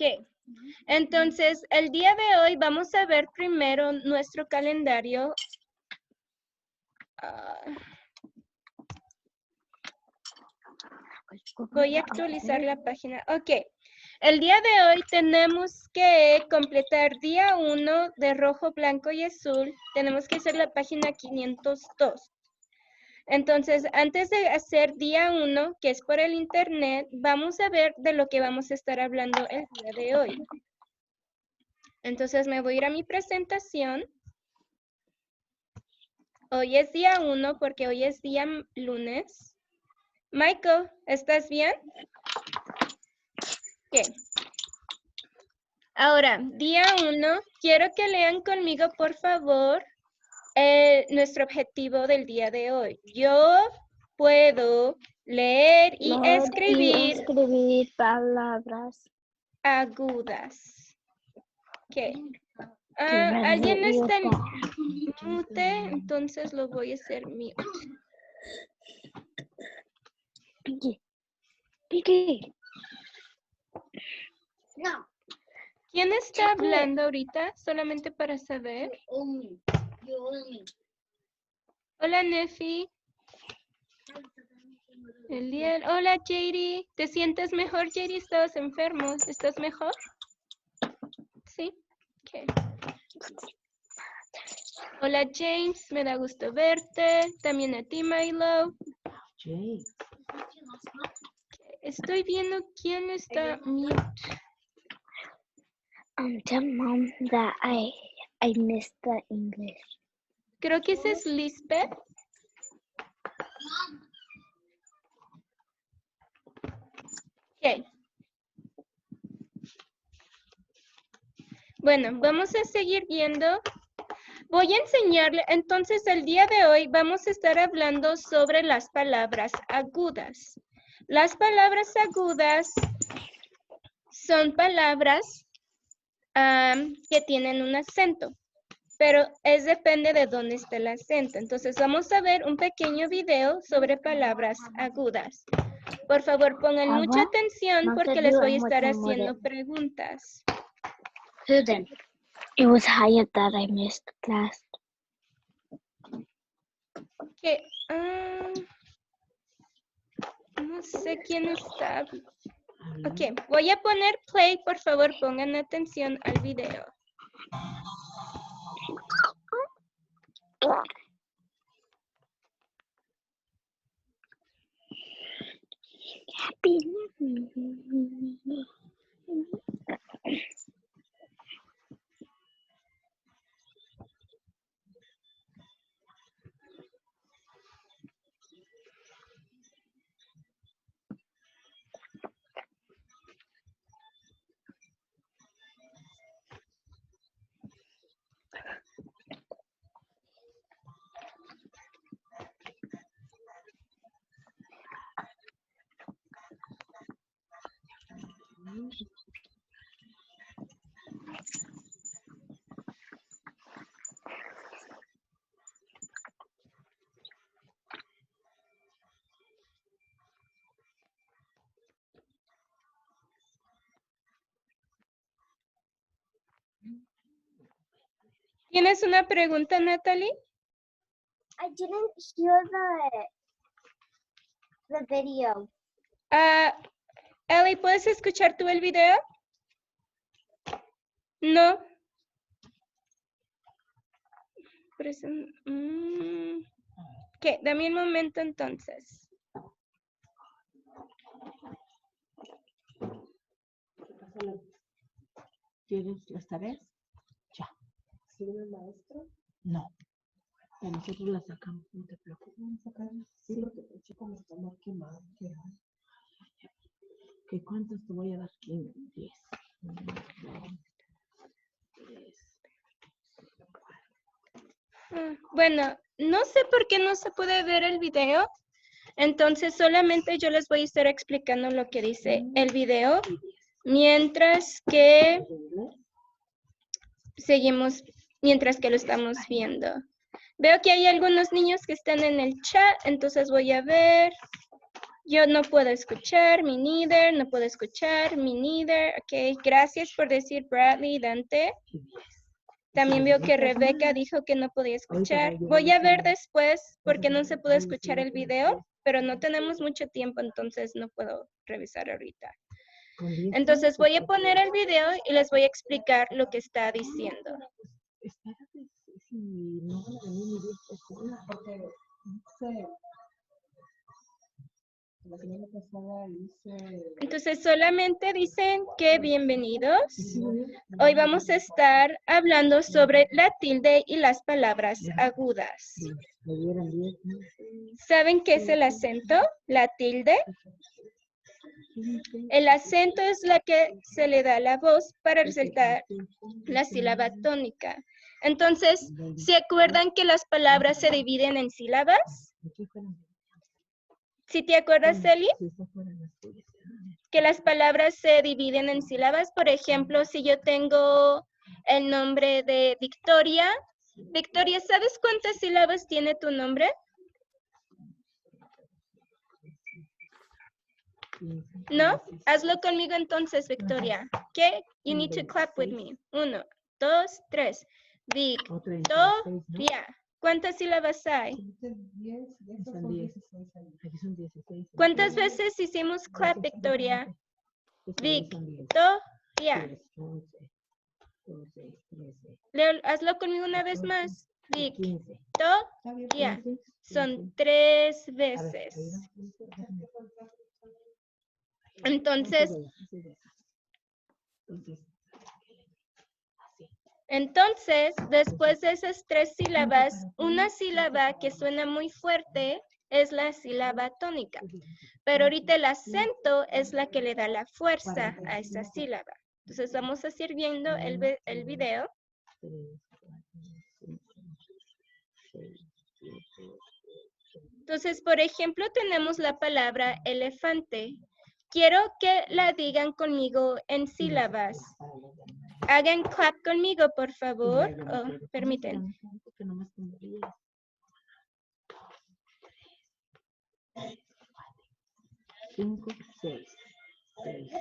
Ok. Entonces, el día de hoy vamos a ver primero nuestro calendario. Voy a actualizar la página. Ok. El día de hoy tenemos que completar día 1 de rojo, blanco y azul. Tenemos que hacer la página 502. Entonces, antes de hacer día 1, que es por el internet, vamos a ver de lo que vamos a estar hablando el día de hoy. Entonces, me voy a ir a mi presentación. Hoy es día 1 porque hoy es día lunes. Michael, ¿estás bien? Ok. Ahora, día 1, quiero que lean conmigo, por favor, nuestro objetivo del día de hoy. Yo puedo leer y escribir palabras agudas. Ok. Alguien está en mute, entonces lo voy a hacer mute. Piqui. No. ¿Quién está hablando ahorita? Solamente para saber. Hola, Nefi. Hola, JD. ¿Te sientes mejor, JD? ¿Estabas enfermo? ¿Estás mejor? Sí. Okay. Hola, James. Me da gusto verte. También a ti, Milo. Okay. Estoy viendo quién está mute. Tell mom that I missed the English. Creo que esa es Lisbeth. Ok. Bueno, vamos a seguir viendo. Voy a enseñarle, entonces el día de hoy vamos a estar hablando sobre las palabras agudas. Las palabras agudas son palabras que tienen un acento, pero depende de dónde esté el acento. Entonces vamos a ver un pequeño video sobre palabras agudas. Por favor, pongan mucha atención porque les voy a estar haciendo preguntas. Susan, it was higher that I missed class. Okay. No sé quién está. Ok, voy a poner play, por favor, pongan atención al video. Happy. ¿Tienes una pregunta, Natalie? I didn't hear the video. Ellie, ¿puedes escuchar tú el video? No. Ok, dame un momento entonces. ¿Quieres las tareas? Ya. ¿Sí el maestro? No. A nosotros las sacamos, no te preocupes. Sí, porque el chico me está más quemado. ¿Qué cuántos te voy a dar? 15, 10. 1, 2, 3. Bueno, no sé por qué no se puede ver el video. Entonces solamente yo les voy a estar explicando lo que dice el video. Mientras que lo estamos viendo. Veo que hay algunos niños que están en el chat, entonces voy a ver. Yo no puedo escuchar, me neither, no puedo escuchar, me neither. Ok, gracias por decir Bradley, Dante. También veo que Rebeca dijo que no podía escuchar. Voy a ver después porque no se pudo escuchar el video, pero no tenemos mucho tiempo, entonces no puedo revisar ahorita. Entonces voy a poner el video y les voy a explicar lo que está diciendo. Espérate, si no van a venir ni 10 personas, porque dice, la semana pasada hice... Entonces solamente dicen que bienvenidos. Hoy vamos a estar hablando sobre la tilde y las palabras agudas. Me dieron 10, ¿Saben qué es el acento? La tilde. El acento es la que se le da a la voz para resaltar la sílaba tónica. Entonces, ¿se acuerdan que las palabras se dividen en sílabas? ¿Sí te acuerdas, Eli? Que las palabras se dividen en sílabas. Por ejemplo, si yo tengo el nombre de Victoria. Victoria, ¿sabes cuántas sílabas tiene tu nombre? ¿No? Hazlo conmigo entonces, Victoria. ¿Qué? You need to clap with me. 1, 2, 3. Victoria. ¿Cuántas sílabas hay? Son 10. Aquí son 16. ¿Cuántas veces hicimos clap, Victoria? Victoria. 12, 13, Leo, hazlo conmigo una vez más. 15. Victoria. Son 3 veces. Entonces, después de esas 3 sílabas, una sílaba que suena muy fuerte es la sílaba tónica. Pero ahorita el acento es la que le da la fuerza a esa sílaba. Entonces vamos a seguir viendo el video. Entonces, por ejemplo, tenemos la palabra elefante. Quiero que la digan conmigo en sílabas. Hagan clap conmigo, por favor. Oh, permiten. 5, 6, 6,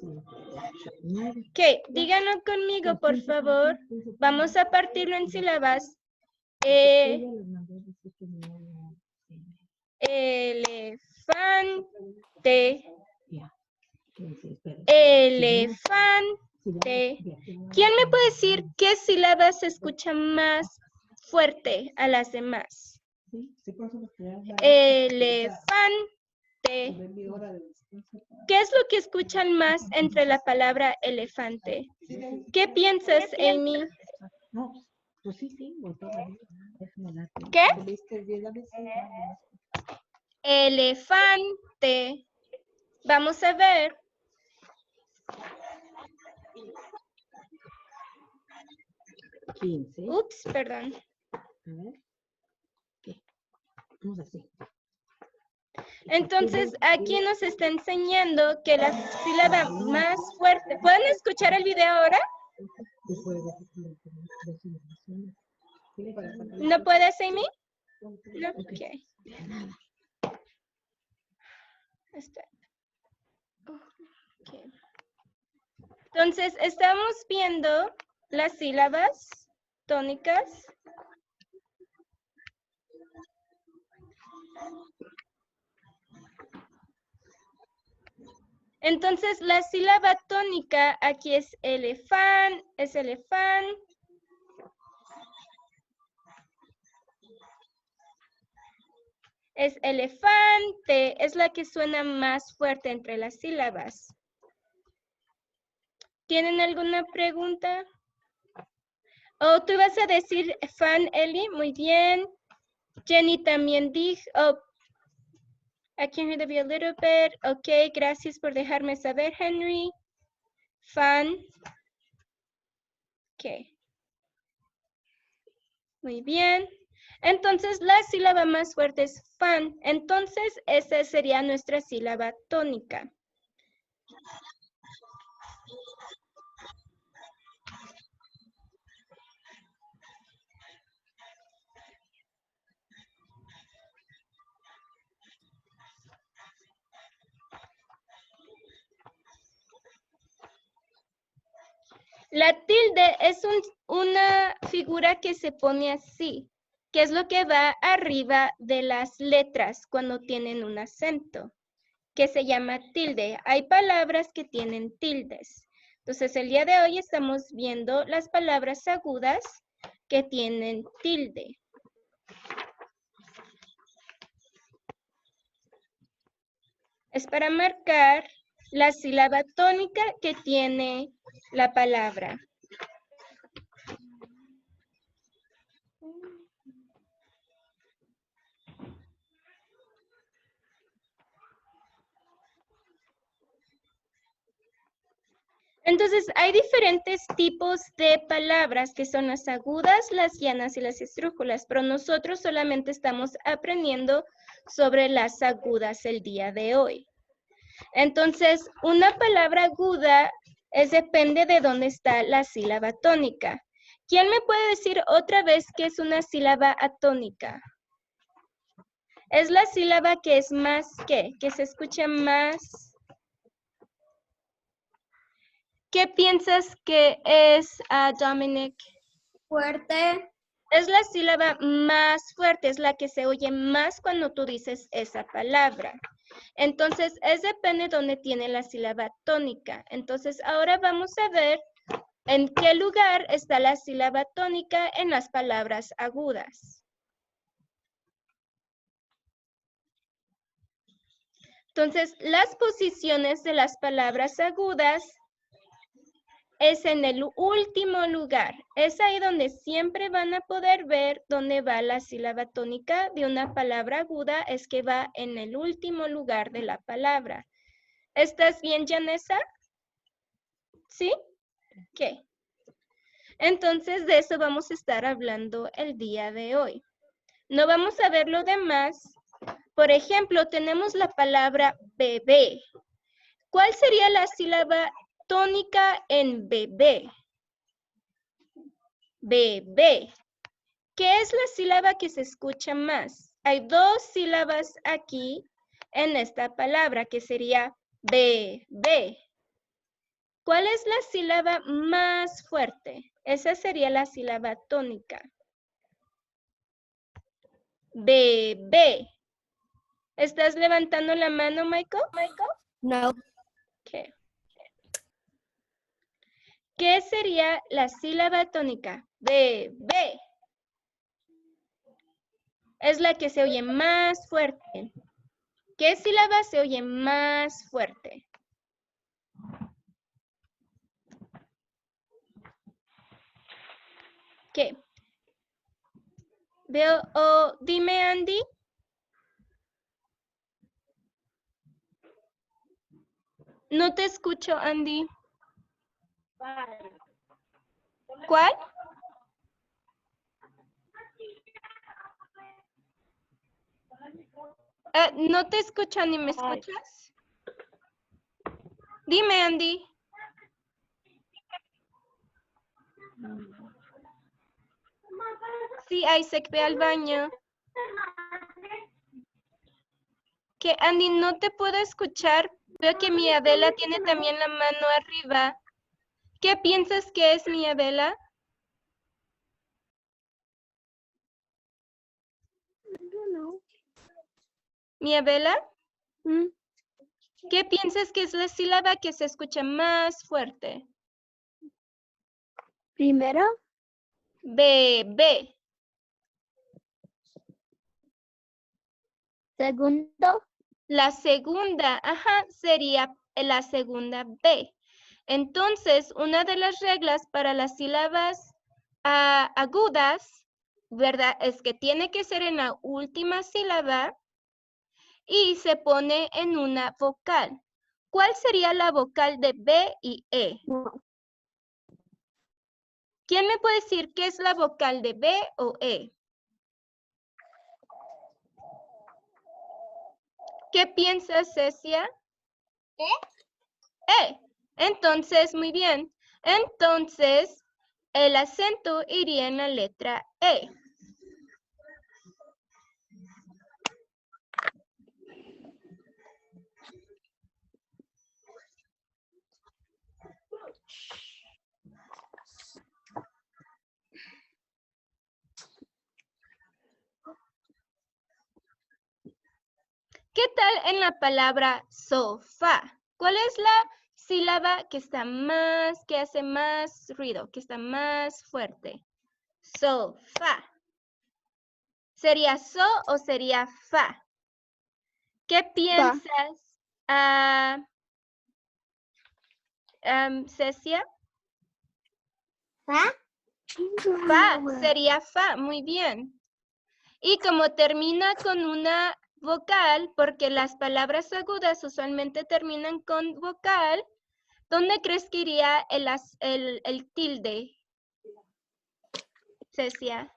5, 8, 9. Ok, díganlo conmigo, por favor. Vamos a partirlo en sílabas. Elefante. Elefante. ¿Quién me puede decir qué sílaba se escucha más fuerte a las demás? Elefante. ¿Qué es lo que escuchan más entre la palabra elefante? ¿Qué piensas, Amy? No, pues sí, ¿Qué? Elefante. Vamos a ver. Ups, perdón. A ver. ¿Qué? Vamos así. Entonces, aquí nos está enseñando que la sílaba más fuerte... ¿Pueden escuchar el video ahora? ¿No puedes, Amy? No, ok. Okay. Entonces, estamos viendo las sílabas tónicas. Entonces, la sílaba tónica aquí es elefante, es elefante. Es elefante, es la que suena más fuerte entre las sílabas. ¿Tienen alguna pregunta? Oh, tú vas a decir fan, Eli, muy bien. Jenny también dijo, oh, I can hear the video a little bit. Ok, gracias por dejarme saber, Henry. Fan. Ok. Muy bien. Entonces, la sílaba más fuerte es fan. Entonces, esa sería nuestra sílaba tónica. La tilde es una figura que se pone así, que es lo que va arriba de las letras cuando tienen un acento, que se llama tilde. Hay palabras que tienen tildes. Entonces, el día de hoy estamos viendo las palabras agudas que tienen tilde. Es para marcar la sílaba tónica que tiene la palabra. Entonces, hay diferentes tipos de palabras que son las agudas, las llanas y las esdrújulas, pero nosotros solamente estamos aprendiendo sobre las agudas el día de hoy. Entonces, una palabra aguda depende de dónde está la sílaba tónica. ¿Quién me puede decir otra vez qué es una sílaba atónica? Es la sílaba que es más que se escucha más. ¿Qué piensas que es, Dominic? Fuerte. Es la sílaba más fuerte, es la que se oye más cuando tú dices esa palabra. Entonces, depende de dónde tiene la sílaba tónica. Entonces, ahora vamos a ver en qué lugar está la sílaba tónica en las palabras agudas. Entonces, las posiciones de las palabras agudas es en el último lugar. Es ahí donde siempre van a poder ver dónde va la sílaba tónica de una palabra aguda, es que va en el último lugar de la palabra. ¿Estás bien, Janessa? ¿Sí? ¿Qué? Entonces, de eso vamos a estar hablando el día de hoy. No vamos a ver lo demás. Por ejemplo, tenemos la palabra bebé. ¿Cuál sería la sílaba tónica en bebé? Bebé. ¿Qué es la sílaba que se escucha más? Hay dos sílabas aquí en esta palabra, que sería bebé. ¿Cuál es la sílaba más fuerte? Esa sería la sílaba tónica. Bebé. ¿Estás levantando la mano, Michael? No. ¿Qué? ¿Qué sería la sílaba tónica? Bebé. Es la que se oye más fuerte. ¿Qué sílaba se oye más fuerte? ¿Qué? Veo, dime, Andy. No te escucho, Andy. ¿Cuál? No te escucho ni me escuchas. Dime, Andy. Sí, Isaac, ve al baño. Que Andy, no te puedo escuchar. Veo que mi Adela tiene también la mano arriba. ¿Qué piensas que es mi Adela? ¿Mi Adela? ¿Qué piensas que es la sílaba que se escucha más fuerte? Primero, Bebé. segundo, La segunda, sería la segunda B. Entonces, una de las reglas para las sílabas agudas, ¿verdad? Es que tiene que ser en la última sílaba y se pone en una vocal. ¿Cuál sería la vocal de B y E? no. ¿Quién me puede decir qué es la vocal de B o E? ¿Qué piensas, Cecia? E. Entonces, muy bien. Entonces, el acento iría en la letra E. ¿Qué tal en la palabra sofá? ¿Cuál es la sílaba que hace más ruido, que está más fuerte? Sofá. ¿Sería so o sería fa? ¿Qué piensas, Cecia? ¿Ah? Fa, sería fa, muy bien. Y como termina con una vocal, porque las palabras agudas usualmente terminan con vocal, ¿dónde crees que iría el tilde? Cecia.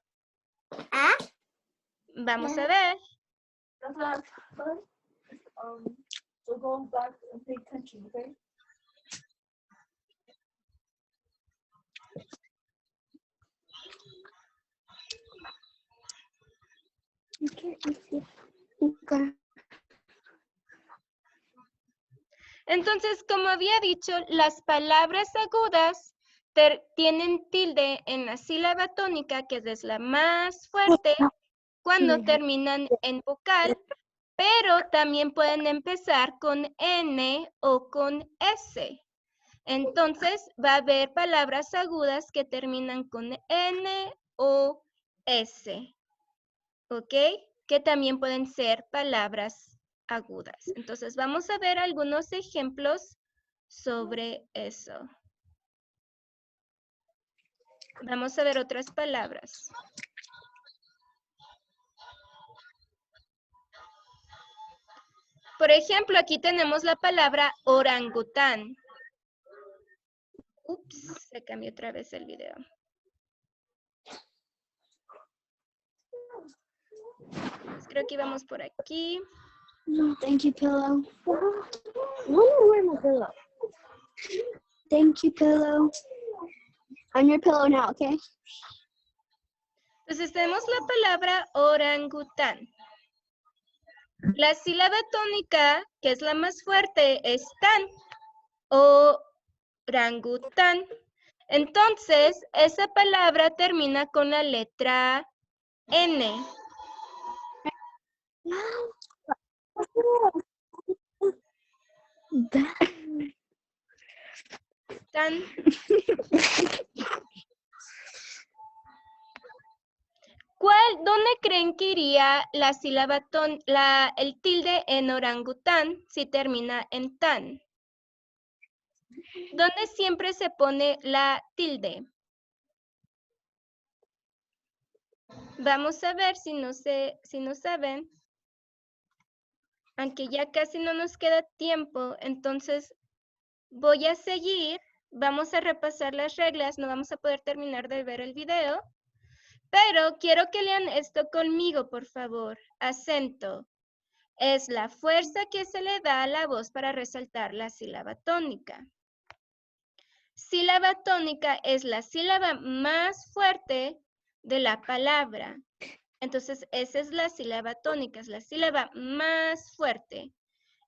¿Ah? Vamos a ver. So go back and pay attention, okay? Okay. Entonces, como había dicho, las palabras agudas tienen tilde en la sílaba tónica, que es la más fuerte, cuando terminan en vocal, pero también pueden empezar con N o con S. Entonces, va a haber palabras agudas que terminan con N o S, ¿ok? Que también pueden ser palabras agudas. Entonces, vamos a ver algunos ejemplos sobre eso. Vamos a ver otras palabras. Por ejemplo, aquí tenemos la palabra orangután. Ups, se cambió otra vez el video. Pues creo que íbamos por aquí. No, thank you, pillow. I want to wear my pillow. Thank you, pillow. On your pillow now, okay? Entonces tenemos la palabra orangután. La sílaba tónica, que es la más fuerte, es tan. Orangután. Entonces, esa palabra termina con la letra N. Tan. ¿Dónde creen que iría la sílaba el tilde en orangután si termina en tan? ¿Dónde siempre se pone la tilde? Vamos a ver si no saben. Aunque ya casi no nos queda tiempo, entonces voy a seguir. Vamos a repasar las reglas. No vamos a poder terminar de ver el video. Pero quiero que lean esto conmigo, por favor. Acento. Es la fuerza que se le da a la voz para resaltar la sílaba tónica. Sílaba tónica es la sílaba más fuerte de la palabra. Entonces, esa es la sílaba tónica, es la sílaba más fuerte.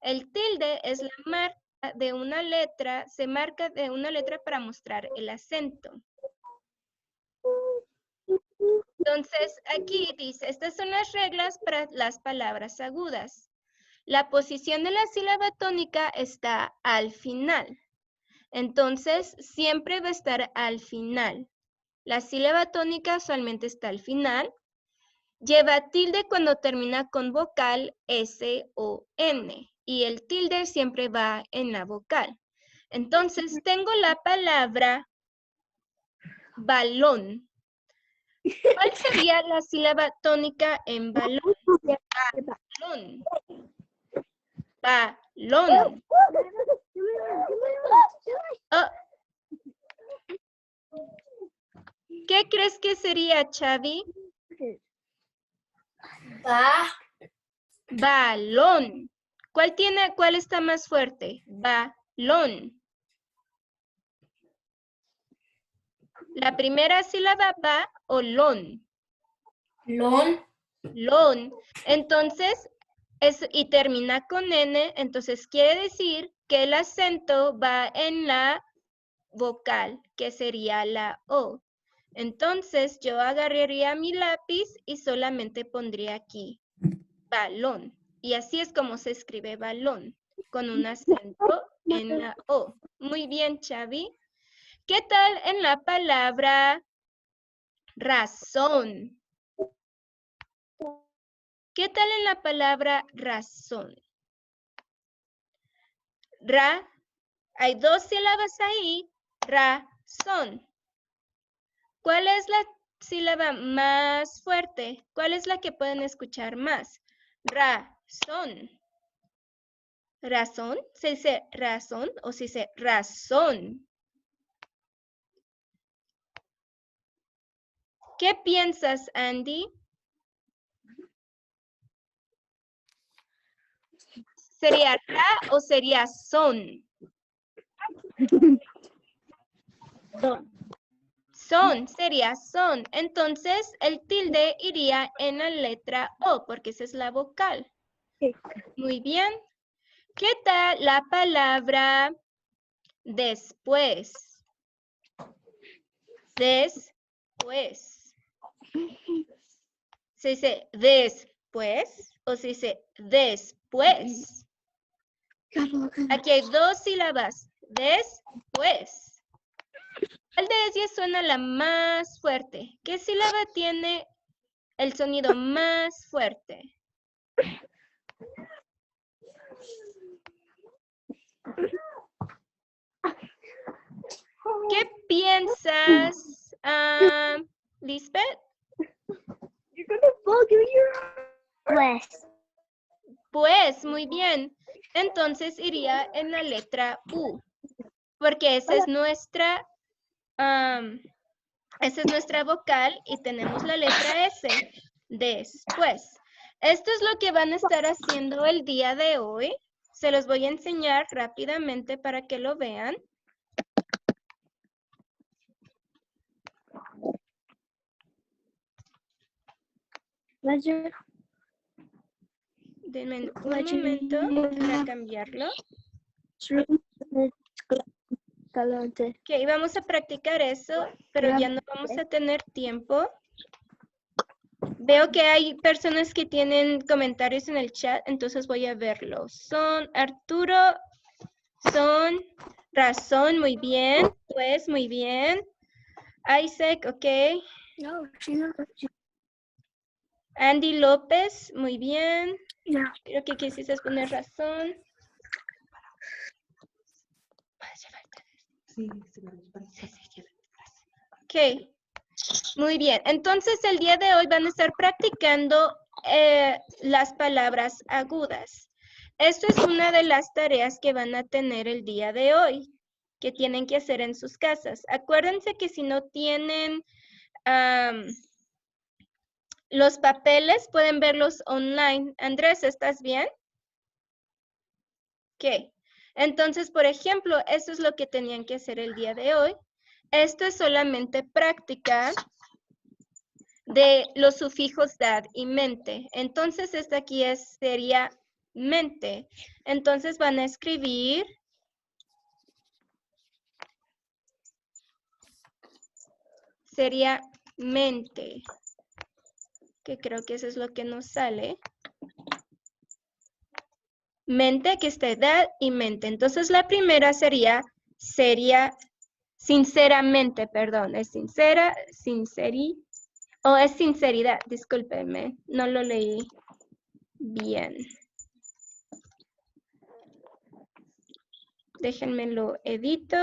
El tilde es la marca de una letra, se marca de una letra para mostrar el acento. Entonces, aquí dice, estas son las reglas para las palabras agudas. La posición de la sílaba tónica está al final. Entonces, siempre va a estar al final. La sílaba tónica usualmente está al final. Lleva tilde cuando termina con vocal S o N. Y el tilde siempre va en la vocal. Entonces, tengo la palabra balón. ¿Cuál sería la sílaba tónica en balón? Balón. Balón. Oh. ¿Qué crees que sería, Xavi? Balón. ¿Cuál está más fuerte? Balón. La primera sílaba ba o lon. Lon. Lon. Entonces, y termina con N, entonces quiere decir que el acento va en la vocal, que sería la O. Entonces, yo agarraría mi lápiz y solamente pondría aquí, balón. Y así es como se escribe balón, con un acento en la O. Muy bien, Xavi. ¿Qué tal en la palabra razón? ¿Qué tal en la palabra razón? Ra, hay dos sílabas ahí, razón. ¿Cuál es la sílaba más fuerte? ¿Cuál es la que pueden escuchar más? Razón. ¿Razón? ¿Se dice razón o se dice razón? ¿Qué piensas, Andy? ¿Sería ra o sería son? Son, sería son. Entonces, el tilde iría en la letra O, porque esa es la vocal. Muy bien. ¿Qué tal la palabra después? Después. ¿Se dice después o se dice después? Aquí hay dos sílabas. Después. ¿Cuál de ellas suena la más fuerte? ¿Qué sílaba tiene el sonido más fuerte? ¿Qué piensas, Lisbeth? Pues. Pues, muy bien. Entonces iría en la letra U, porque esa es nuestra vocal y tenemos la letra S. Después. Esto es lo que van a estar haciendo el día de hoy. Se los voy a enseñar rápidamente para que lo vean. Denme un momento para cambiarlo. Ok, vamos a practicar eso, pero ya no vamos a tener tiempo. Veo que hay personas que tienen comentarios en el chat, entonces voy a verlos. Son Arturo, son razón, muy bien. Pues, muy bien. Isaac, ok. Andy López, muy bien. Creo que quisiste poner razón. Ok, muy bien. Entonces el día de hoy van a estar practicando las palabras agudas. Esto es una de las tareas que van a tener el día de hoy, que tienen que hacer en sus casas. Acuérdense que si no tienen los papeles, pueden verlos online. Andrés, ¿estás bien? Ok. Entonces, por ejemplo, esto es lo que tenían que hacer el día de hoy. Esto es solamente práctica de los sufijos dad y mente. Entonces, esta aquí sería mente. Entonces, van a escribir sería mente. Que creo que eso es lo que nos sale. Mente, que esté dad y mente. Entonces, la primera sería sinceramente, perdón, es sincera, es sinceridad, discúlpenme, no lo leí bien. Déjenme lo edito.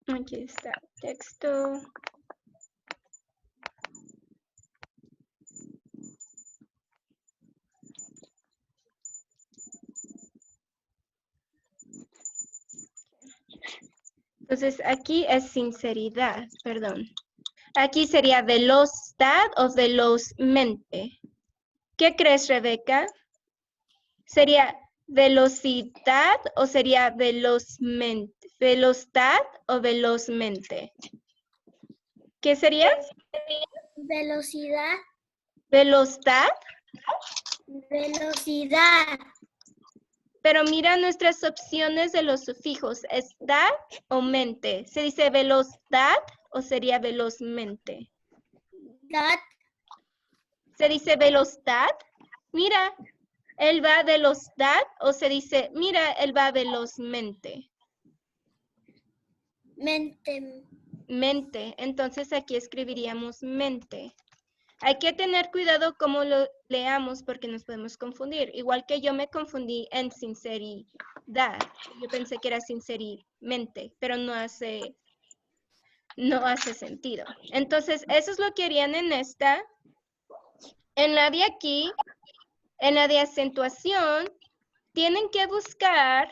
Aquí está, texto. Entonces, aquí es sinceridad, perdón. Aquí sería velocidad o velozmente. ¿Qué crees, Rebeca? ¿Sería velocidad o sería velozmente? ¿Velocidad o velozmente? ¿Qué sería? Velocidad. ¿Velocidad? Velocidad. Pero mira nuestras opciones de los sufijos. ¿Es dad o mente? ¿Se dice velozdad o sería velozmente? That. ¿Se dice velozdad? Mira, él va velozdad o se dice, mira, él va velozmente. Mente. Mente. Entonces aquí escribiríamos mente. Hay que tener cuidado cómo lo leamos porque nos podemos confundir. Igual que yo me confundí en sinceridad. Yo pensé que era sinceramente, pero no hace sentido. Entonces, eso es lo que harían en esta. En la de aquí, en la de acentuación, tienen que buscar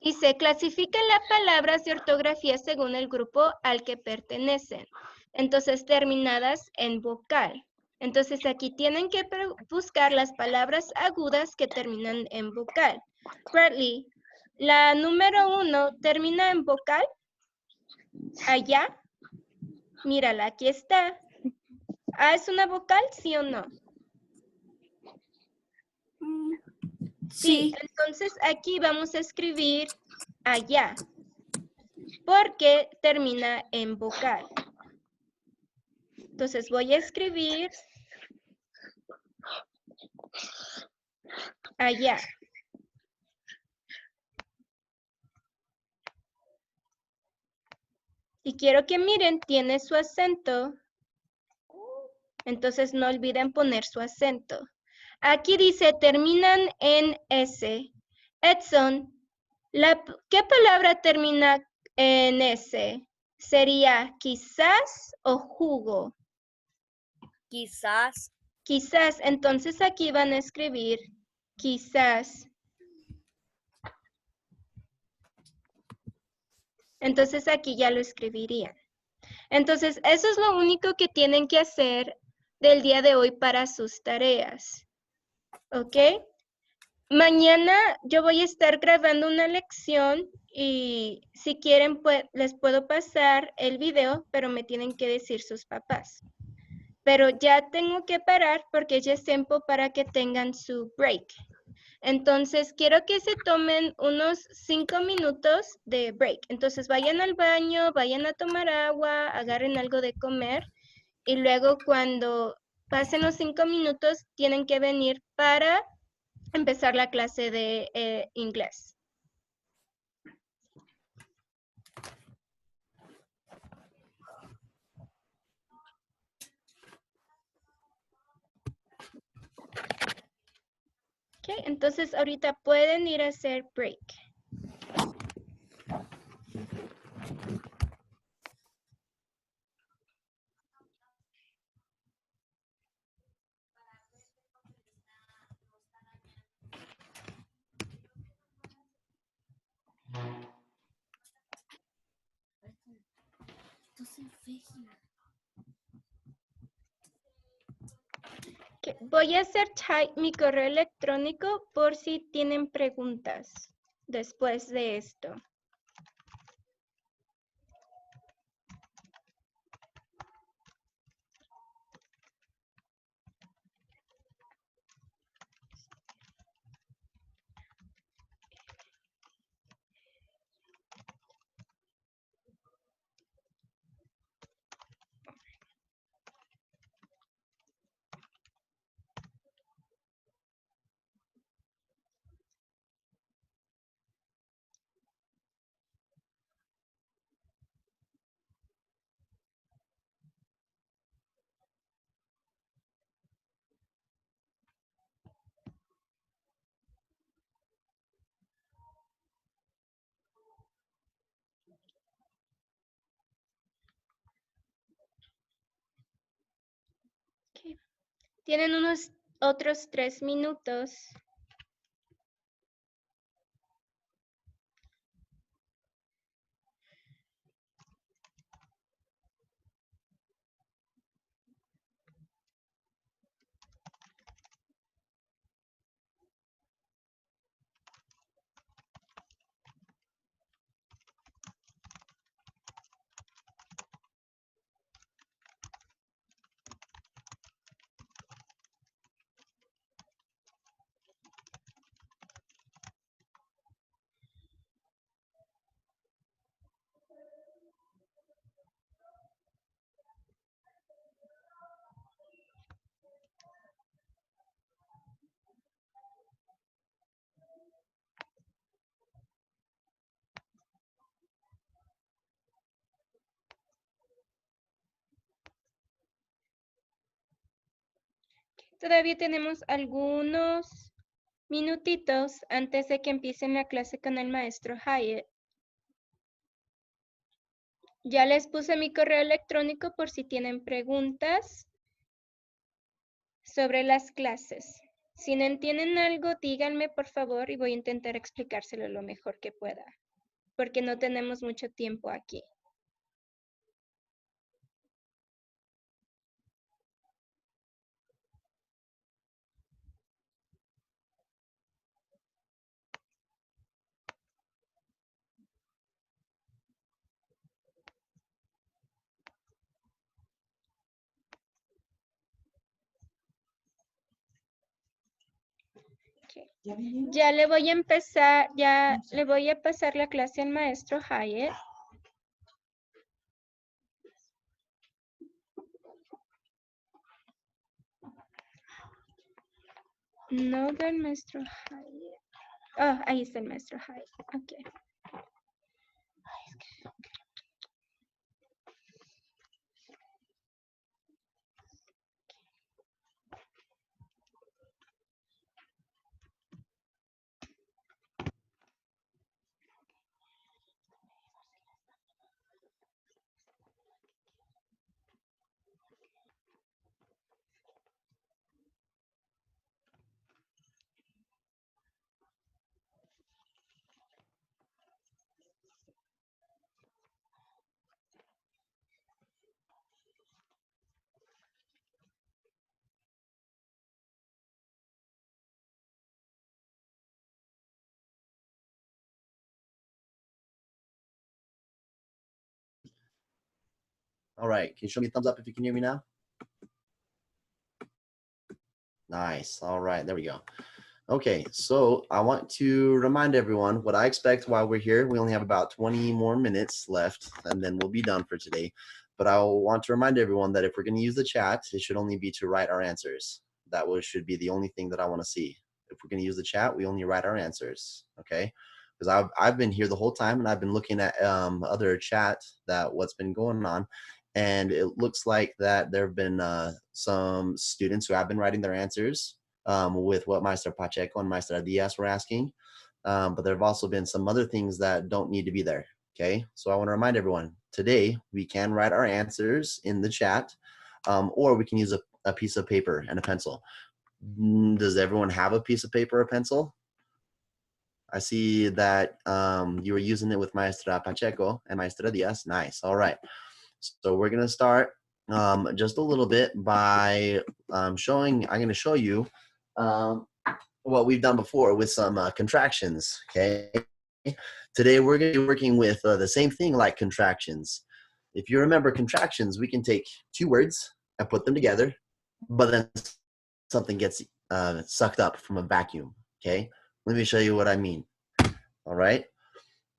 y se clasifican las palabras de ortografía según el grupo al que pertenecen. Entonces, terminadas en vocal. Entonces, aquí tienen que buscar las palabras agudas que terminan en vocal. Bradley, la número 1 termina en vocal. Allá. Mírala, aquí está. Ah, ¿es una vocal, sí o no? Sí, entonces aquí vamos a escribir allá, porque termina en vocal. Entonces voy a escribir allá. Y quiero que miren, tiene su acento. Entonces no olviden poner su acento. Aquí dice, terminan en S. Edson, ¿qué palabra termina en S? ¿Sería quizás o jugo? Quizás. Quizás, entonces aquí van a escribir quizás. Entonces aquí ya lo escribirían. Entonces, eso es lo único que tienen que hacer del día de hoy para sus tareas. ¿Ok? Mañana yo voy a estar grabando una lección y si quieren les puedo pasar el video, pero me tienen que decir sus papás. Pero ya tengo que parar porque ya es tiempo para que tengan su break. Entonces, quiero que se tomen unos 5 minutos de break. Entonces, vayan al baño, vayan a tomar agua, agarren algo de comer y luego cuando pasen los 5 minutos tienen que venir para empezar la clase de inglés. Ok, entonces ahorita pueden ir a hacer break. Okay, voy a hacer type mi correo electrónico por si tienen preguntas después de esto. Okay. Tienen unos otros 3 minutos. Todavía tenemos algunos minutitos antes de que empiece la clase con el maestro Hyatt. Ya les puse mi correo electrónico por si tienen preguntas sobre las clases. Si no entienden algo, díganme por favor y voy a intentar explicárselo lo mejor que pueda, porque no tenemos mucho tiempo aquí. ¿Ya vinieron? Ya le voy a empezar, ya le voy a pasar la clase al maestro Hyatt. No del maestro Hyatt. Oh, ahí está el maestro Hyatt. Ok. All right, can you show me a thumbs up if you can hear me now? Nice. All right, there we go. Okay, so I want to remind everyone what I expect while we're here. We only have about 20 more minutes left, and then we'll be done for today. But I want to remind everyone that if we're going to use the chat, it should only be to write our answers. That should be the only thing that I want to see. If we're going to use the chat, we only write our answers, okay? Because I've been here the whole time, and I've been looking at other chat that what's been going on. And it looks like that there have been some students who have been writing their answers with what Maestra Pacheco and Maestra Diaz were asking. But there have also been some other things that don't need to be there, okay? So I want to remind everyone, today we can write our answers in the chat, or we can use a piece of paper and a pencil. Does everyone have a piece of paper or pencil? I see that you were using it with Maestra Pacheco and Maestra Diaz. Nice, all right. So we're gonna start just a little bit by I'm gonna show you what we've done before with some contractions, okay? Today we're gonna be working with the same thing like contractions. If you remember contractions, we can take two words and put them together, but then something gets sucked up from a vacuum, okay? Let me show you what I mean, all right?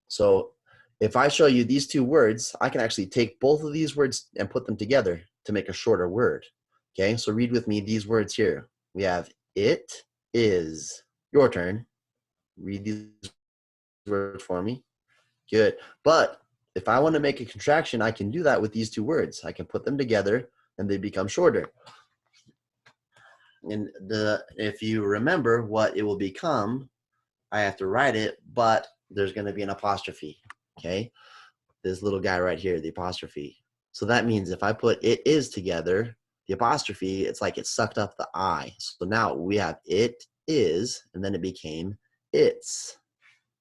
So if I show you these two words, I can actually take both of these words and put them together to make a shorter word. Okay, so read with me these words here. We have it is. Your turn. Read these words for me. Good. But if I want to make a contraction, I can do that with these two words. I can put them together and they become shorter. And if you remember what it will become, I have to write it, but there's going to be an apostrophe. Okay, this little guy right here, the apostrophe. So that means if I put it is together, the apostrophe, it's like it sucked up the I. So now we have it is, and then it became it's.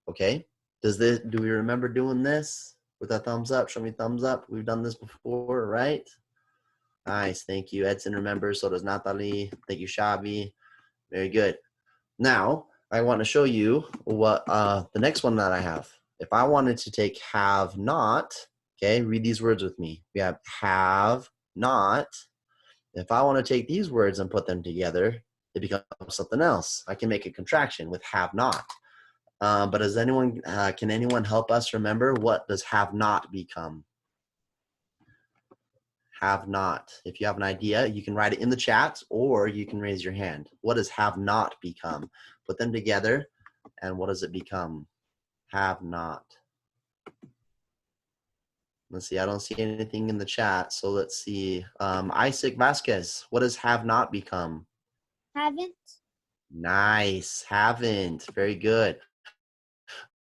Okay, do we remember doing this with a thumbs up? Show me thumbs up. We've done this before, right? Nice, thank you. Edson remembers, so does Natalie. Thank you, Shavi. Very good. Now, I want to show you what the next one that I have. If I wanted to take have not, okay, read these words with me. We have have not. If I want to take these words and put them together, it becomes something else. I can make a contraction with have not. But does anyone, can anyone help us remember what does have not become? Have not. If you have an idea, you can write it in the chat or you can raise your hand. What does have not become? Put them together and what does it become? Have not. Let's see, I don't see anything in the chat, so let's see. Isaac Vasquez, what does have not become? Haven't. Nice. Haven't. Very good.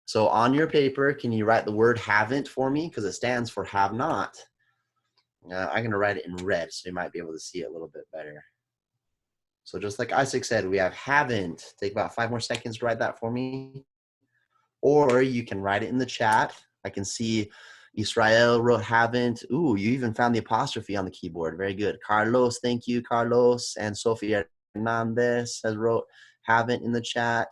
So on your paper, can you write the word haven't for me? Because it stands for have not. I'm going to write it in red so you might be able to see it a little bit better. So just like Isaac said, we have haven't. Take about 5 more seconds to write that for me. Or you can write it in the chat. I can see Israel wrote haven't. Ooh, you even found the apostrophe on the keyboard. Very good. Carlos, thank you, Carlos. And Sofia Hernandez has wrote haven't in the chat.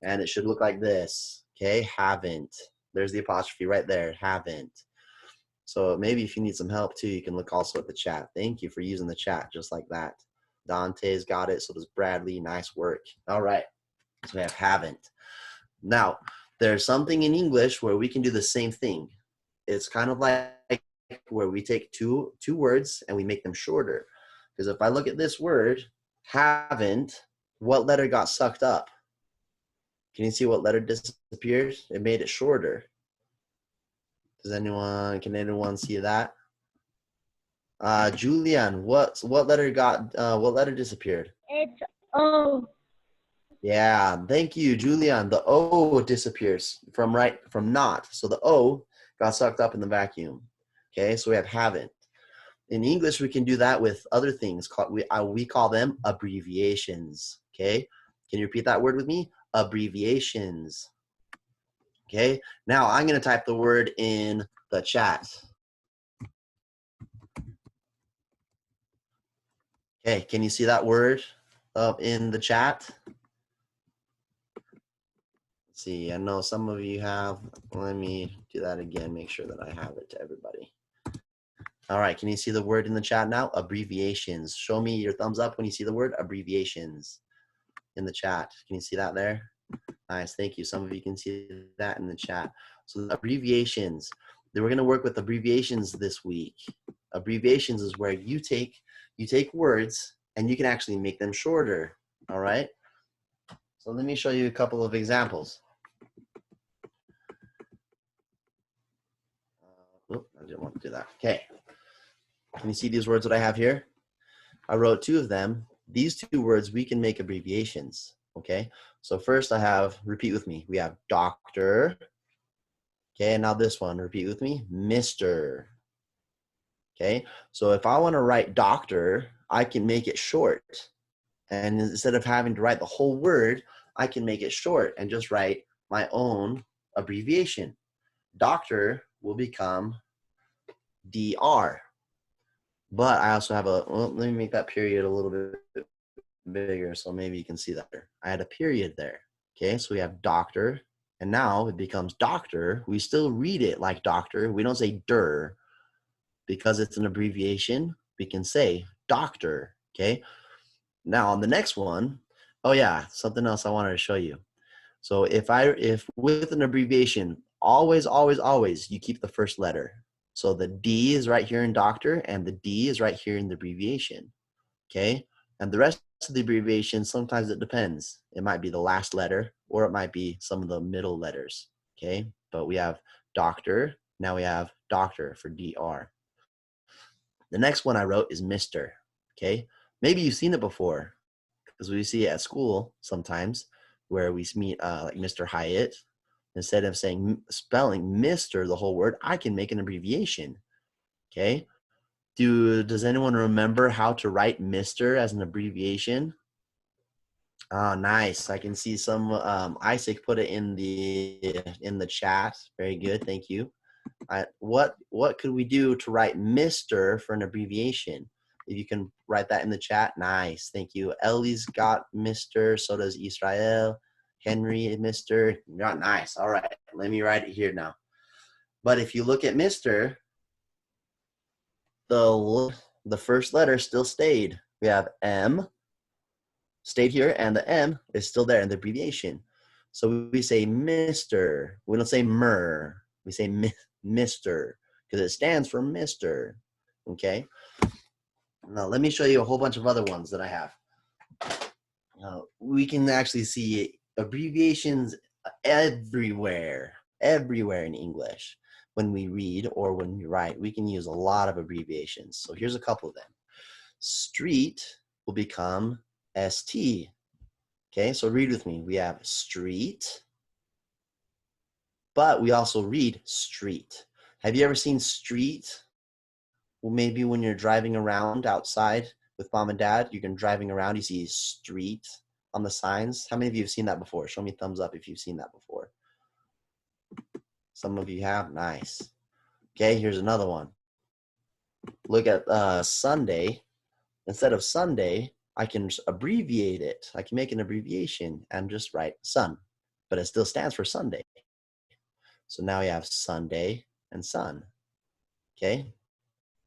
And it should look like this. Okay, haven't. There's the apostrophe right there, haven't. So maybe if you need some help too, you can look also at the chat. Thank you for using the chat just like that. Dante's got it, so does Bradley. Nice work. All right, so we have haven't. Now, there's something in English where we can do the same thing. It's kind of like where we take two words and we make them shorter. Because if I look at this word, haven't, what letter got sucked up? Can you see what letter disappeared? It made it shorter. Can anyone see that? Julian, what letter disappeared? It's O. Yeah, thank you, Julian. The O disappears from not. So the O got sucked up in the vacuum. Okay, so we have haven't. In English, we can do that with other things. We call them abbreviations. Okay, can you repeat that word with me? Abbreviations. Okay, now I'm going to type the word in the chat. Okay, can you see that word up in the chat? Let's see, I know some of you have. Let me do that again, make sure that I have it to everybody. All right, can you see the word in the chat now? Abbreviations. Show me your thumbs up when you see the word abbreviations in the chat. Can you see that there? Nice, thank you. Some of you can see that in the chat. So the abbreviations, then we're gonna work with abbreviations this week. Abbreviations is where you take words and you can actually make them shorter, all right? So let me show you a couple of examples. I didn't want to do that. Okay, can you see these words that I have here? I wrote 2 of them. These 2 words, we can make abbreviations, okay? So first I have, repeat with me, we have doctor. Okay, and now this one, repeat with me, Mr. Okay, so if I want to write doctor, I can make it short. And instead of having to write the whole word, I can make it short and just write my own abbreviation. Doctor will become DR. But I also have well, let me make that period a little bit bigger so maybe you can see that. I had a period there. Okay, so we have doctor, and now it becomes doctor. We still read it like doctor. We don't say der. Because it's an abbreviation, we can say doctor, okay? Now on the next one, oh yeah, something else I wanted to show you. So if with an abbreviation, always, you keep the first letter. So the D is right here in doctor and the D is right here in the abbreviation, okay? And the rest of the abbreviation, sometimes it depends. It might be the last letter or it might be some of the middle letters, okay? But we have doctor, now we have doctor for DR. The next one I wrote is Mr. Okay, maybe you've seen it before because we see it at school sometimes where we meet like Mr. Hyatt. Instead of spelling Mr. the whole word, I can make an abbreviation. Okay, does anyone remember how to write Mr. as an abbreviation? Oh, nice. I can see some Isaac put it in the chat. Very good, thank you. What could we do to write Mr. for an abbreviation? If you can write that in the chat, nice, thank you. Ellie's got Mr., so does Israel. Henry, Mr. Nice, all right, let me write it here now. But if you look at Mr., the first letter still stayed. We have M, stayed here, and the M is still there in the abbreviation. So we say Mr. We don't say mer, we say Mr. because it stands for Mr. Okay. Now let me show you a whole bunch of other ones that I have. We can actually see abbreviations everywhere in English. When we read or when we write, we can use a lot of abbreviations. So here's a couple of them. Street will become ST. Okay, so read with me. We have street, but we also read street. Have you ever seen street? Well, maybe when you're driving around outside with mom and dad, you're driving around, you see street on the signs. How many of you have seen that before? Show me a thumbs up if you've seen that before. Some of you have. Nice. Okay, here's another one. Look at Sunday. Instead of Sunday, I can abbreviate it. I can make an abbreviation and just write sun, but it still stands for Sunday. So now we have Sunday and sun. Okay.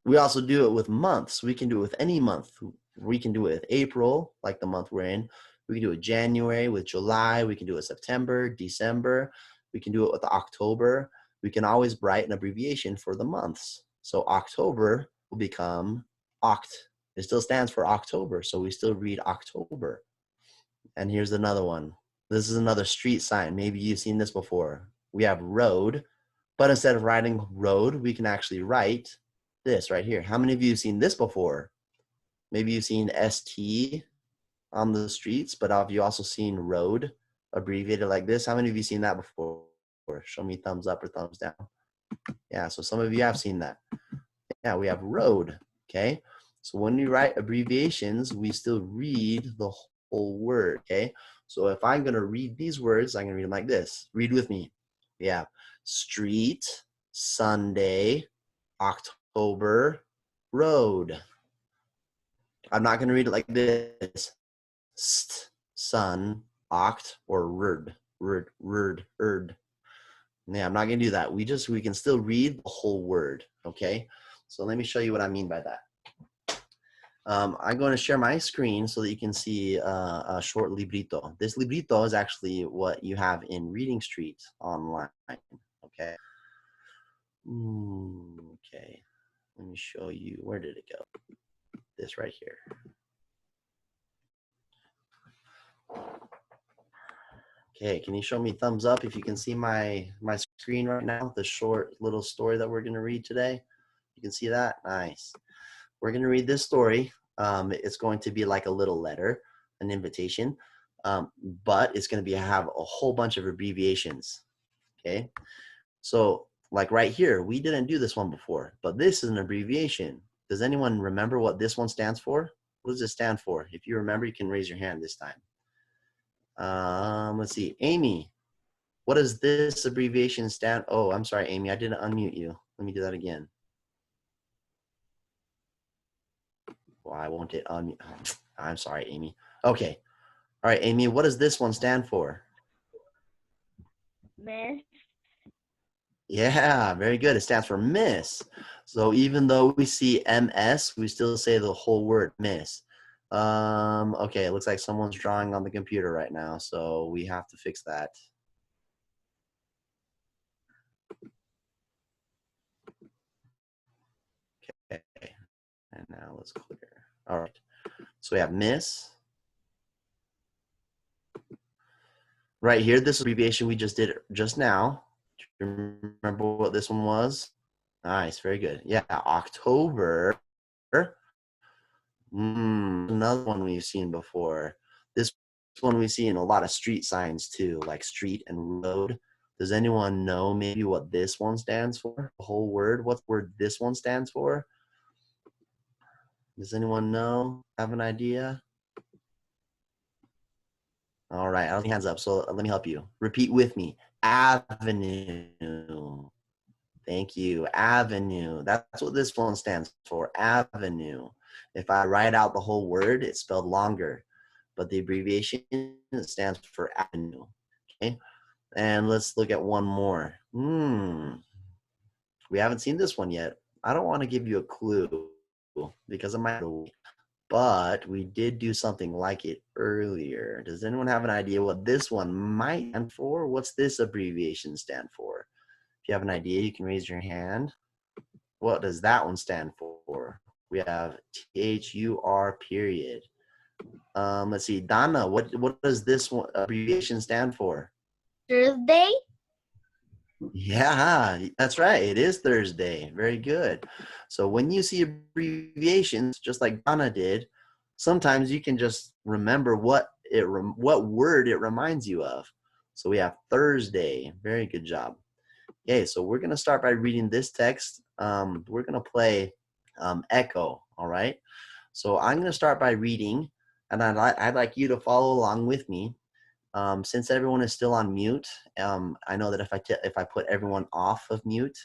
We also do it with months. We can do it with any month. We can do it with April, like the month we're in. We can do it January with July. We can do it September, December. We can do it with October. We can always write an abbreviation for the months. So October will become Oct. It still stands for October, so we still read October. And here's another one. This is another street sign. Maybe you've seen this before. We have road, but instead of writing road, we can actually write this right here. How many of you have seen this before? Maybe you've seen ST on the streets, but have you also seen road abbreviated like this? How many of you seen that before? Show me thumbs up or thumbs down. Yeah, so some of you have seen that. Yeah, we have road, okay? So when we write abbreviations, we still read the whole word, okay? So if I'm gonna read these words, I'm gonna read them like this. Read with me. We have street, Sunday, October, road. I'm not gonna read it like this. St, sun, oct, or rd. Yeah, I'm not gonna do that. We can still read the whole word, okay? So let me show you what I mean by that. I'm going to share my screen so that you can see a short librito. This librito is actually what you have in Reading Street online, okay? Okay, let me show you, where did it go? This right here. Okay, can you show me thumbs up if you can see my screen right now, the short little story that we're gonna read today? You can see that? Nice. We're gonna read this story. It's going to be like a little letter, an invitation, but it's gonna have a whole bunch of abbreviations, okay? So like right here, we didn't do this one before, but this is an abbreviation. Does anyone remember what this one stands for? What does it stand for? If you remember, you can raise your hand this time. Let's see, Amy, what does this abbreviation stand? Oh, I'm sorry, Amy, I didn't unmute you. Let me do that again. Why won't it unmute? I'm sorry, Amy. Okay. All right, Amy, what does this one stand for? Miss. Yeah, very good. It stands for miss. So even though we see MS, we still say the whole word miss. Okay, it looks like someone's drawing on the computer right now, so we have to fix that. Okay, and now let's clear. All right, so we have miss. Right here, this abbreviation we just did just now. Do you remember what this one was? Nice, very good. Yeah, October. Another one we've seen before. This one we see in a lot of street signs too, like street and road. Does anyone know maybe what this one stands for? The whole word? What word this one stands for? Does anyone know? Have an idea? All right, I don't see hands up, so let me help you. Repeat with me. Avenue. Thank you. Avenue. That's what this one stands for. Avenue. If I write out the whole word, it's spelled longer, but the abbreviation stands for avenue. Okay. And let's look at one more. We haven't seen this one yet. I don't want to give you a clue because it might, but we did do something like it earlier. Does anyone have an idea what this one might stand for? What's this abbreviation stand for? If you have an idea, you can raise your hand. What does that one stand for? We have THUR period. Let's see, Donna, what does this one abbreviation stand for? Thursday. Yeah, that's right. It is Thursday. Very good. So when you see abbreviations, just like Donna did, sometimes you can just remember what word it reminds you of. So we have Thursday. Very good job. Okay, so we're going to start by reading this text. We're going to play Echo, all right? So I'm going to start by reading, and I'd like you to follow along with me. Since everyone is still on mute, I know that if I put everyone off of mute,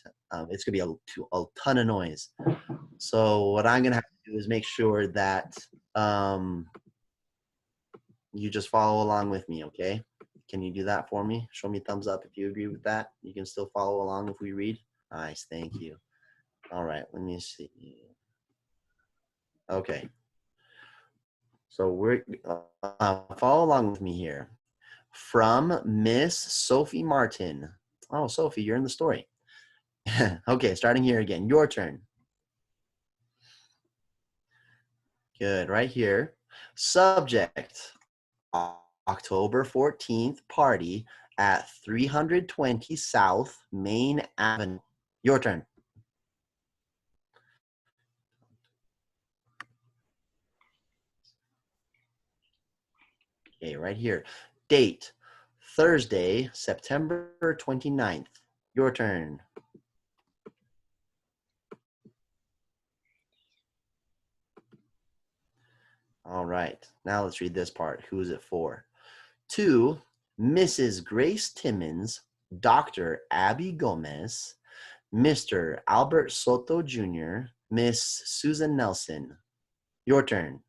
it's going to be a ton of noise. So what I'm going to have to do is make sure that you just follow along with me, okay? Can you do that for me? Show me a thumbs up if you agree with that. You can still follow along if we read. Nice, thank you. All right, let me see. Okay. So we're follow along with me here. From Miss Sophie Martin. Oh, Sophie, you're in the story. Okay, starting here again. Your turn. Good, right here. Subject. October 14th party at 320 South Main Avenue. Your turn. Okay, right here. Date, Thursday, September 29th. Your turn. All right, now let's read this part. Who is it for? To Mrs. Grace Timmons, Dr. Abby Gomez, Mr. Albert Soto Jr., Miss Susan Nelson. Your turn.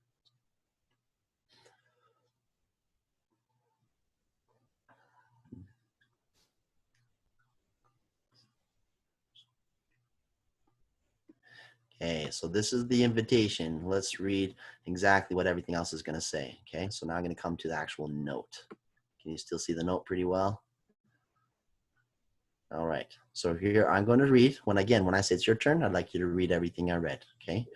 Okay, so this is the invitation. Let's read exactly what everything else is going to say. Okay, so now I'm going to come to the actual note. Can you still see the note pretty well? All right, so here I'm going to read. When I say it's your turn, I'd like you to read everything I read. Okay.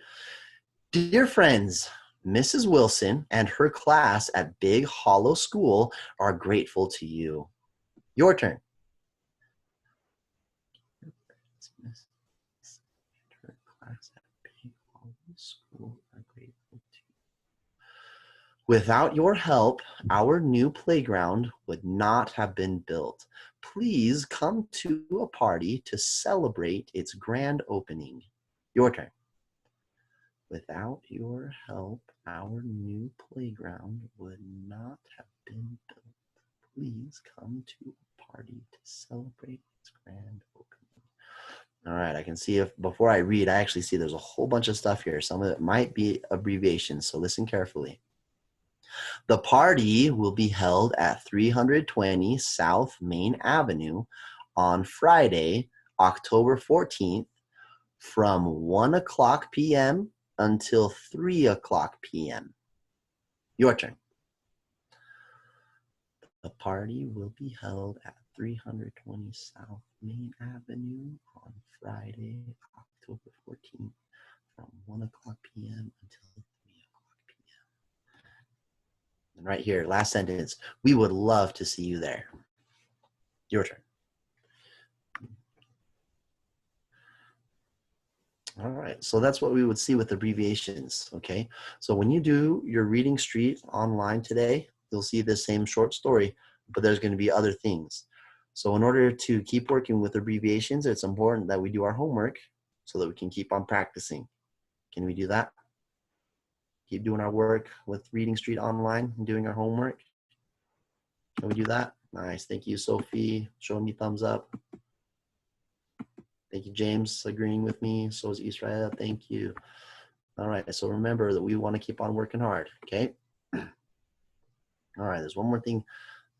Dear friends, Mrs. Wilson and her class at Big Hollow School are grateful to you. Your turn. Her class at Big Hollow School are grateful to you. Without your help, our new playground would not have been built. Please come to a party to celebrate its grand opening. Your turn. Without your help, our new playground would not have been built. Please come to a party to celebrate its grand opening. All right, I can see if before I read, I actually see there's a whole bunch of stuff here. Some of it might be abbreviations, so listen carefully. The party will be held at 320 South Main Avenue on Friday, October 14th from 1 o'clock p.m. until 3 o'clock p.m. Your turn. The party will be held at 320 South Main Avenue on Friday, October 14th from 1 o'clock p.m. until 3 o'clock p.m. And right here, last sentence, we would love to see you there. Your turn. All right, so that's what we would see with abbreviations, okay? So when you do your reading street online today, you'll see the same short story, but there's going to be other things. So in order to keep working with abbreviations, it's important that we do our homework so that we can keep on practicing. Can we do that? Keep doing our work with Reading Street Online and doing our homework. Can we do that? Nice. Thank you, Sophie. Showing me thumbs up. Thank you, James, agreeing with me. So is Israel. Thank you. All right. So remember that we want to keep on working hard. Okay. All right. There's one more thing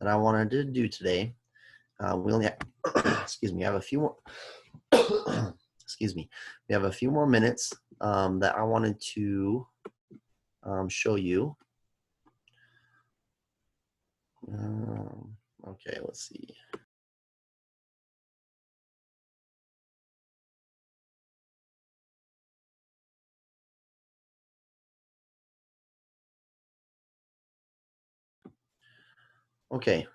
that I wanted to do today. We only have, excuse me, I have a few more, excuse me. We have a few more minutes that I wanted to show you. Okay, let's see. Okay.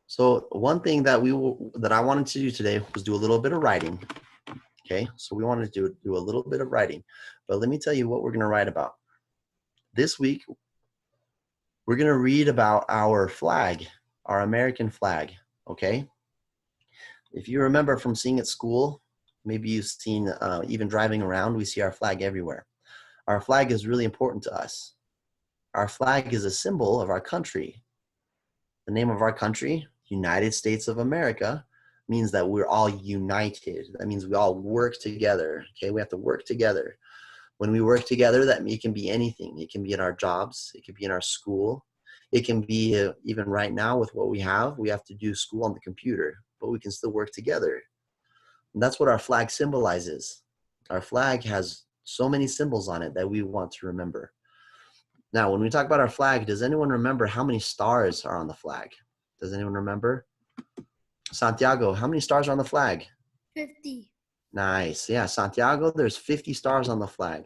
So one thing that I wanted to do today was do a little bit of writing. Okay, so we wanted to do a little bit of writing, but let me tell you what we're going to write about. This week, we're going to read about our flag, our American flag, okay? If you remember from seeing at school, maybe you've seen even driving around, we see our flag everywhere. Our flag is really important to us. Our flag is a symbol of our country. The name of our country, United States of America, means that we're all united. That means we all work together, okay? We have to work together. When we work together, it can be anything. It can be in our jobs. It can be in our school. It can be even right now with what we have to do school on the computer, but we can still work together. And that's what our flag symbolizes. Our flag has so many symbols on it that we want to remember. Now, when we talk about our flag, does anyone remember how many stars are on the flag? Does anyone remember? Santiago, how many stars are on the flag? 50. Nice. Yeah, Santiago, there's 50 stars on the flag.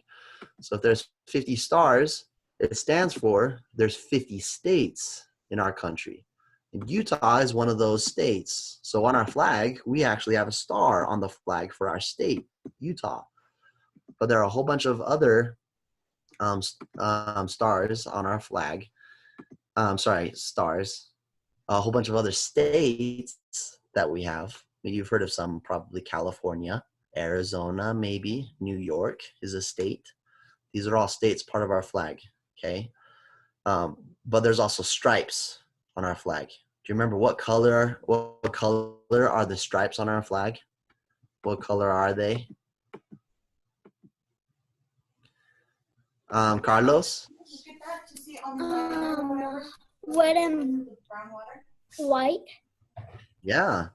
So if there's 50 stars, it stands for there's 50 states in our country. And Utah is one of those states. So on our flag, we actually have a star on the flag for our state, Utah. But there are a whole bunch of other stars on our flag. Stars. A whole bunch of other states that we have. You've heard of some, probably California, Arizona, maybe. New York is a state. These are all states part of our flag, okay? But there's also stripes on our flag. Do you remember what color are the stripes on our flag? What color are they? Carlos? Red and white. Yeah,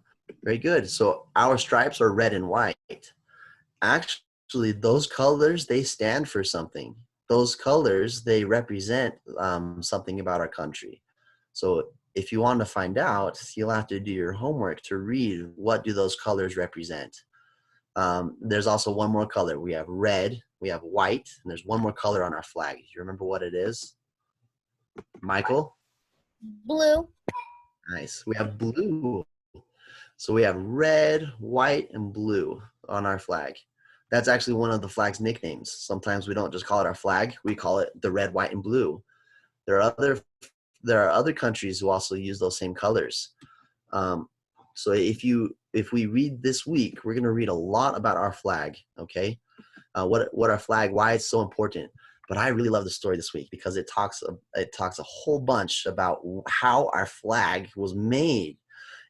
very good. So our stripes are red and white. Actually, those colors, they stand for something. Those colors, they represent something about our country. So if you want to find out, you'll have to do your homework to read what do those colors represent. There's also one more color. We have red, we have white, and there's one more color on our flag. Do you remember what it is? Michael? Blue. Nice. We have blue. So we have red, white, and blue on our flag. That's actually one of the flag's nicknames. Sometimes we don't just call it our flag. We call it the red, white, and blue. There are other countries who also use those same colors. So if we read this week, we're going to read a lot about our flag, okay? What our flag, why it's so important. But I really love the story this week because it talks a whole bunch about how our flag was made.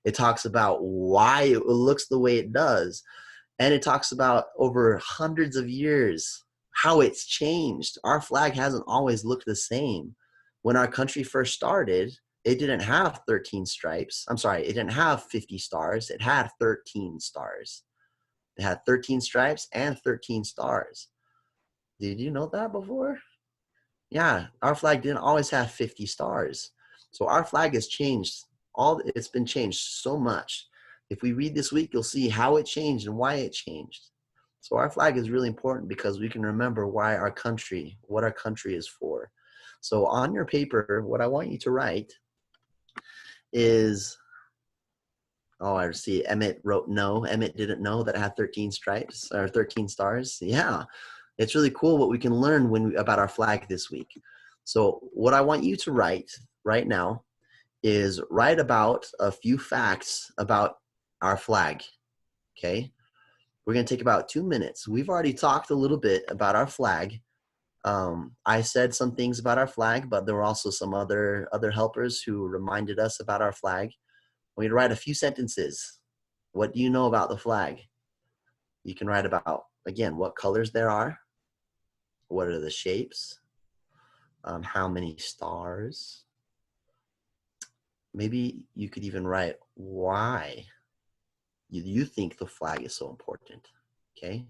It talks about why it looks the way it does. And it talks about over hundreds of years, how it's changed. Our flag hasn't always looked the same. When our country first started, it didn't have 13 stripes. I'm sorry, it didn't have 50 stars. It had 13 stars. It had 13 stripes and 13 stars. Did you know that before? Yeah, our flag didn't always have 50 stars. So our flag has changed. It's been changed so much. If we read this week, you'll see how it changed and why it changed. So our flag is really important because we can remember what our country is for. So on your paper, what I want you to write is, oh, I see Emmett wrote no. Emmett didn't know that it had 13 stripes or 13 stars. Yeah, it's really cool what we can learn about our flag this week. So what I want you to write right now is write about a few facts about our flag, okay? We're going to take about 2 minutes. We've already talked a little bit about our flag. I said some things about our flag, but there were also some other helpers who reminded us about our flag. We're going to write a few sentences. What do you know about the flag? You can write about, again, what colors there are, what are the shapes, how many stars. Maybe you could even write why you think the flag is so important, okay?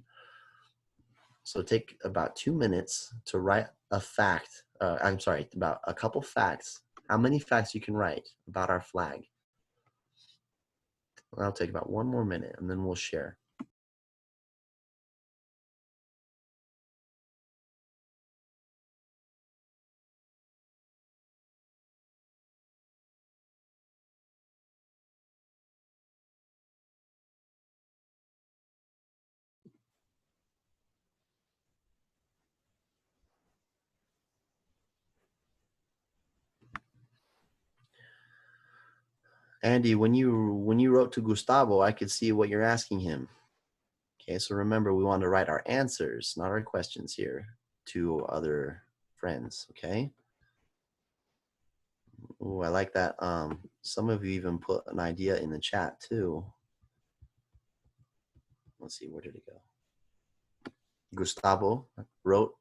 So take about 2 minutes to write a fact, about a couple facts. How many facts you can write about our flag? That'll take about 1 more minute and then we'll share. Andy, when you wrote to Gustavo, I could see what you're asking him. Okay, so remember, we want to write our answers, not our questions here, to other friends, okay? Oh, I like that. Some of you even put an idea in the chat too. Let's see, where did it go? Gustavo wrote,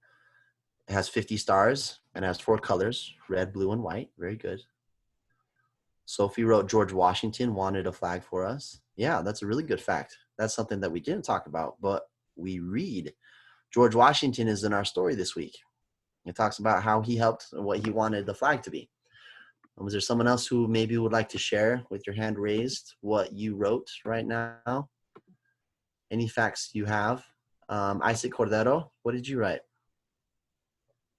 it has 50 stars and has 4 colors, red, blue, and white. Very good. Sophie wrote, George Washington wanted a flag for us. Yeah, that's a really good fact. That's something that we didn't talk about, but we read. George Washington is in our story this week. It talks about how he helped and what he wanted the flag to be. Was there someone else who maybe would like to share with your hand raised what you wrote right now? Any facts you have? Isaac Cordero, what did you write?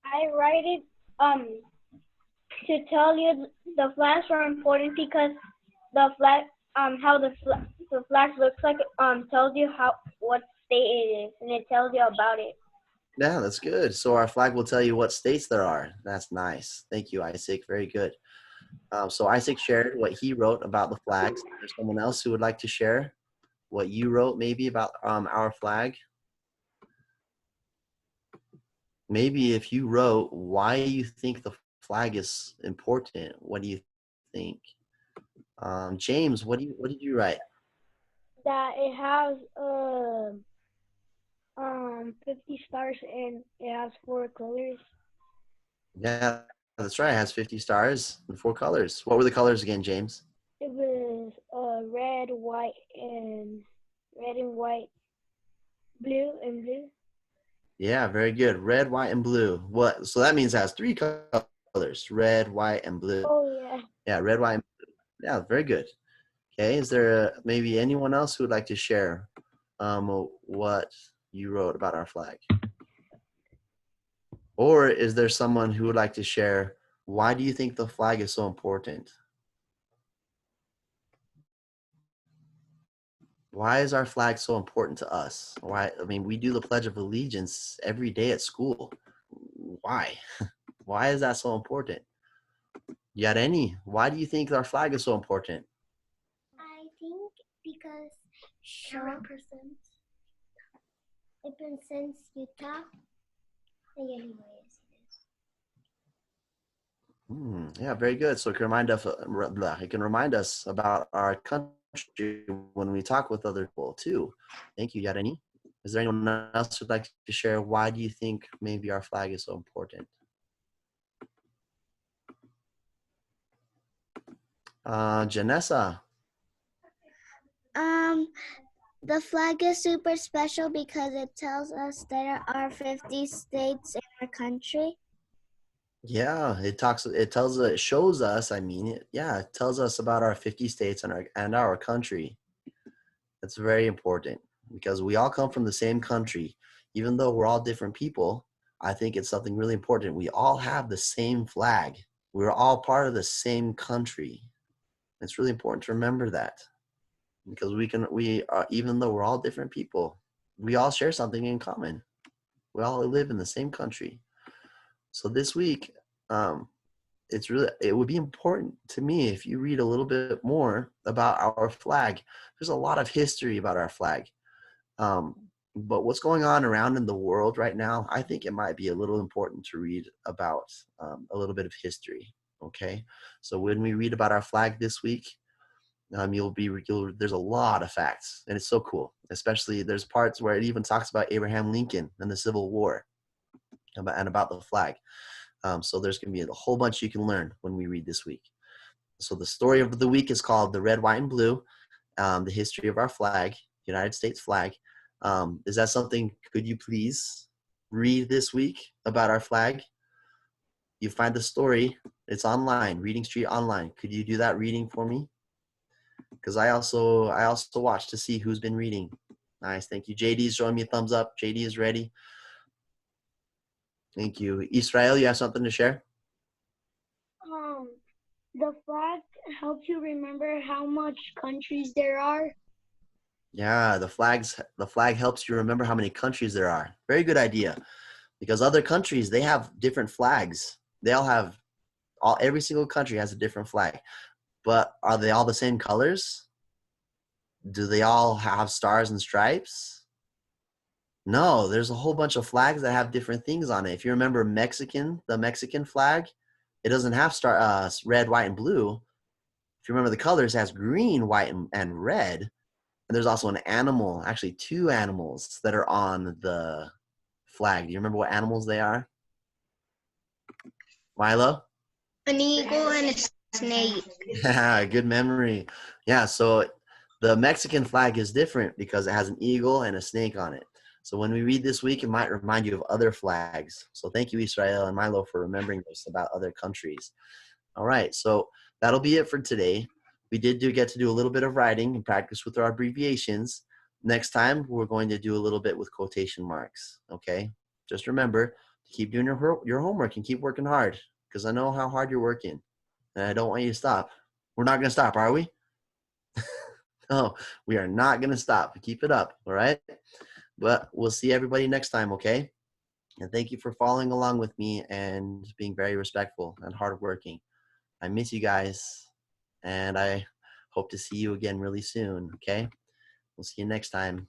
I write it to tell you the flags are important because the flag how the flag looks like tells you what state it is, and it tells you about it. Yeah, that's good. So our flag will tell you what states there are. That's nice. Thank you, Isaac. Very good. So Isaac shared what he wrote about the flags. Is there someone else who would like to share what you wrote maybe about our flag? Maybe if you wrote why you think the flag is important, what do you think? James, what did you write? That it has 50 stars and it has 4 colors. Yeah, that's right. It has 50 stars and 4 colors. What were the colors again, James? It was red, white, blue, and blue. Yeah, very good. Red, white, and blue. What? So that means it has 3 colors: red, white, and blue. Oh yeah. Yeah, red, white, and blue. Yeah, very good. Okay, is there maybe anyone else who would like to share what you wrote about our flag? Or is there someone who would like to share why do you think the flag is so important? Why is our flag so important to us? Why? I mean, we do the Pledge of Allegiance every day at school. Why? Why is that so important? Yet any? Why do you think our flag is so important? I think because it represents Utah. Yeah, very good. So it can remind us about our country when we talk with other people too. Thank you, Yareni. Is there anyone else who'd like to share why do you think maybe our flag is so important? Janessa. The flag is super special because it tells us there are 50 states in our country. Yeah, it shows us, it tells us about our 50 states and our country. That's very important because we all come from the same country. Even though we're all different people, I think it's something really important. We all have the same flag. We're all part of the same country. It's really important to remember that because even though we're all different people, we all share something in common. We all live in the same country. So this week, it would be important to me if you read a little bit more about our flag. There's a lot of history about our flag. But what's going on around in the world right now, I think it might be a little important to read about a little bit of history. Okay, so when we read about our flag this week, there's a lot of facts, and it's so cool. Especially there's parts where it even talks about Abraham Lincoln and the Civil War, and about the flag. So there's going to be a whole bunch you can learn when we read this week. So the story of the week is called The Red, White, and Blue, the history of our flag, United States flag. Is that something, could you please read this week about our flag? You find the story, it's online, Reading Street Online. Could you do that reading for me? Because I also watch to see who's been reading. Nice, thank you. JD's showing me a thumbs up. JD is ready. Thank you. Israel, you have something to share? The flag helps you remember how much countries there are. Yeah, the flag helps you remember how many countries there are. Very good idea. Because other countries, they have different flags. They all have every single country has a different flag. But are they all the same colors? Do they all have stars and stripes? No, there's a whole bunch of flags that have different things on it. If you remember the Mexican flag, it doesn't have red, white, and blue. If you remember the colors, it has green, white, and red. And there's also an animal, actually 2 animals that are on the flag. Do you remember what animals they are? Milo? An eagle and a snake. Yeah, good memory. Yeah, so the Mexican flag is different because it has an eagle and a snake on it. So when we read this week, it might remind you of other flags. So thank you, Israel and Milo, for remembering this about other countries. All right, so that'll be it for today. We did get to do a little bit of writing and practice with our abbreviations. Next time, we're going to do a little bit with quotation marks, okay? Just remember to keep doing your homework and keep working hard, because I know how hard you're working, and I don't want you to stop. We're not going to stop, are we? No, we are not going to stop. Keep it up, all right? But we'll see everybody next time, okay? And thank you for following along with me and being very respectful and hardworking. I miss you guys, and I hope to see you again really soon, okay? We'll see you next time.